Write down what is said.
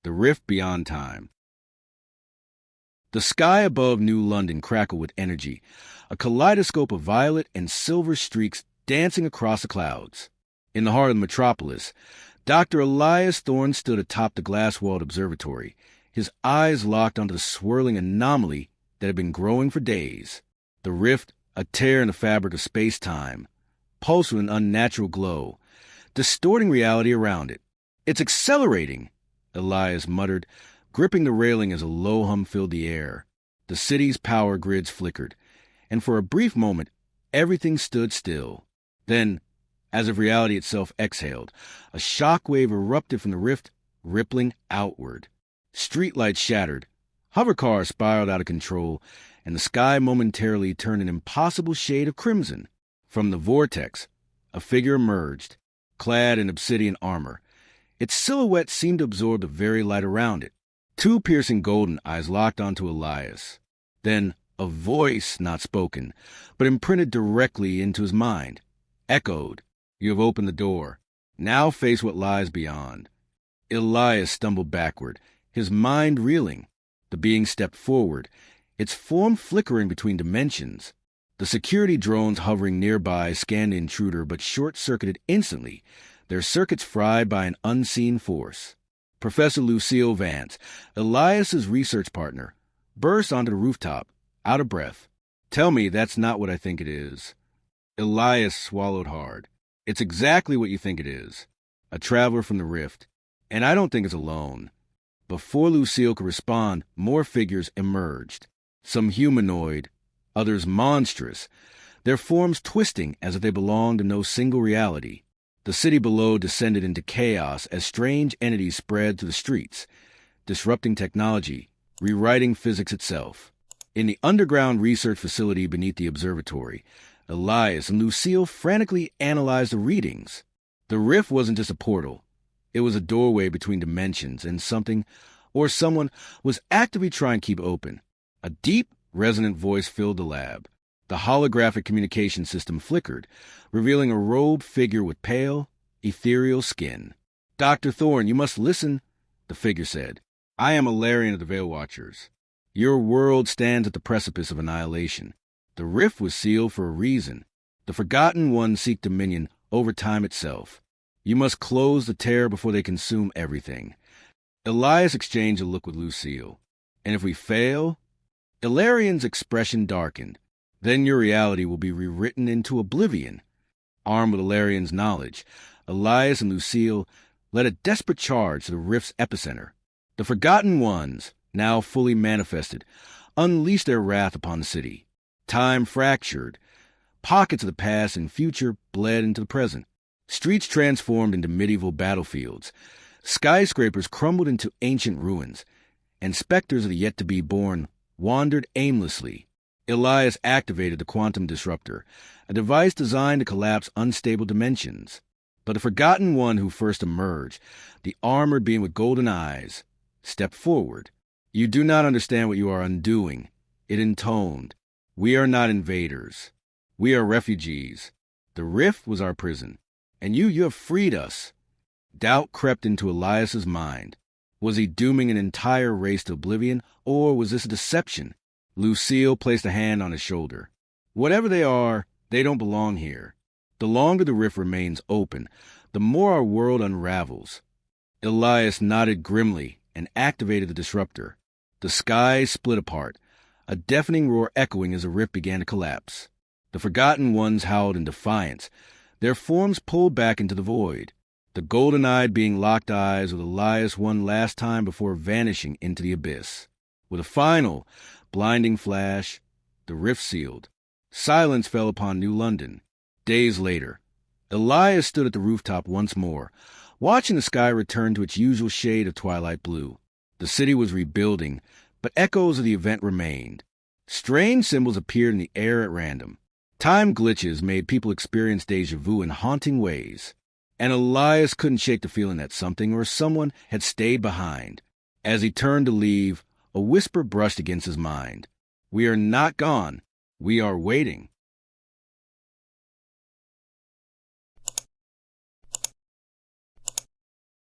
The Rift Beyond Time. The sky above New London crackled with energy, a kaleidoscope of violet and silver streaks dancing across the clouds. In the heart of the metropolis, Dr. Elias Thorn stood atop the glass-walled observatory, his eyes locked onto the swirling anomaly that had been growing for days. The rift, a tear in the fabric of space-time, pulsed with an unnatural glow, distorting reality around it. "It's accelerating," Elias muttered, gripping the railing as a low hum filled the air. The city's power grids flickered, and for a brief moment, everything stood still. Then, as if reality itself exhaled, a shockwave erupted from the rift, rippling outward. Streetlights shattered, hovercars spiraled out of control, and the sky momentarily turned an impossible shade of crimson. From the vortex, a figure emerged, clad in obsidian armor. Its silhouette seemed to absorb the very light around it. Two piercing golden eyes locked onto Elias. Then a voice, not spoken, but imprinted directly into his mind, echoed, "You have opened the door. Now face what lies beyond." Elias stumbled backward, his mind reeling. The being stepped forward, its form flickering between dimensions. The security drones hovering nearby scanned the intruder but short-circuited instantly, their circuits fried by an unseen force. Professor Lucille Vance, Elias's research partner, burst onto the rooftop, out of breath. "Tell me that's not what I think it is." Elias swallowed hard. "It's exactly what you think it is. A traveler from the rift. And I don't think it's alone." Before Lucille could respond, more figures emerged. Some humanoid, others monstrous, their forms twisting as if they belonged to no single reality. The city below descended into chaos as strange entities spread to the streets, disrupting technology, rewriting physics itself. In the underground research facility beneath the observatory, Elias and Lucille frantically analyzed the readings. The rift wasn't just a portal. It was a doorway between dimensions, and something, or someone, was actively trying to keep open. A deep, resonant voice filled the lab. The holographic communication system flickered, revealing a robed figure with pale, ethereal skin. "Dr. Thorn, you must listen," the figure said. "I am Ilarion of the Veil Watchers. Your world stands at the precipice of annihilation. The rift was sealed for a reason. The Forgotten Ones seek dominion over time itself. You must close the tear before they consume everything." Elias exchanged a look with Lucille. "And if we fail?" Ilarion's expression darkened. "Then your reality will be rewritten into oblivion." Armed with Ilarion's knowledge, Elias and Lucille led a desperate charge to the rift's epicenter. The Forgotten Ones, now fully manifested, unleashed their wrath upon the city. Time fractured. Pockets of the past and future bled into the present. Streets transformed into medieval battlefields. Skyscrapers crumbled into ancient ruins, and specters of the yet-to-be-born wandered aimlessly. Elias activated the quantum disruptor, a device designed to collapse unstable dimensions. But the Forgotten One who first emerged, the armored being with golden eyes, stepped forward. "You do not understand what you are undoing," it intoned. "We are not invaders. We are refugees. The rift was our prison, and you have freed us." Doubt crept into Elias's mind. Was he dooming an entire race to oblivion, or was this a deception? Lucille placed a hand on his shoulder. "Whatever they are, they don't belong here. The longer the rift remains open, the more our world unravels." Elias nodded grimly and activated the disruptor. The sky split apart, a deafening roar echoing as the rift began to collapse. The Forgotten Ones howled in defiance, their forms pulled back into the void. The golden-eyed being locked eyes with Elias one last time before vanishing into the abyss. With a final, blinding flash, the rift sealed. Silence fell upon New London. Days later, Elias stood at the rooftop once more, watching the sky return to its usual shade of twilight blue. The city was rebuilding, but echoes of the event remained. Strange symbols appeared in the air at random. Time glitches made people experience déjà vu in haunting ways. And Elias couldn't shake the feeling that something or someone had stayed behind. As he turned to leave, a whisper brushed against his mind. "We are not gone. We are waiting."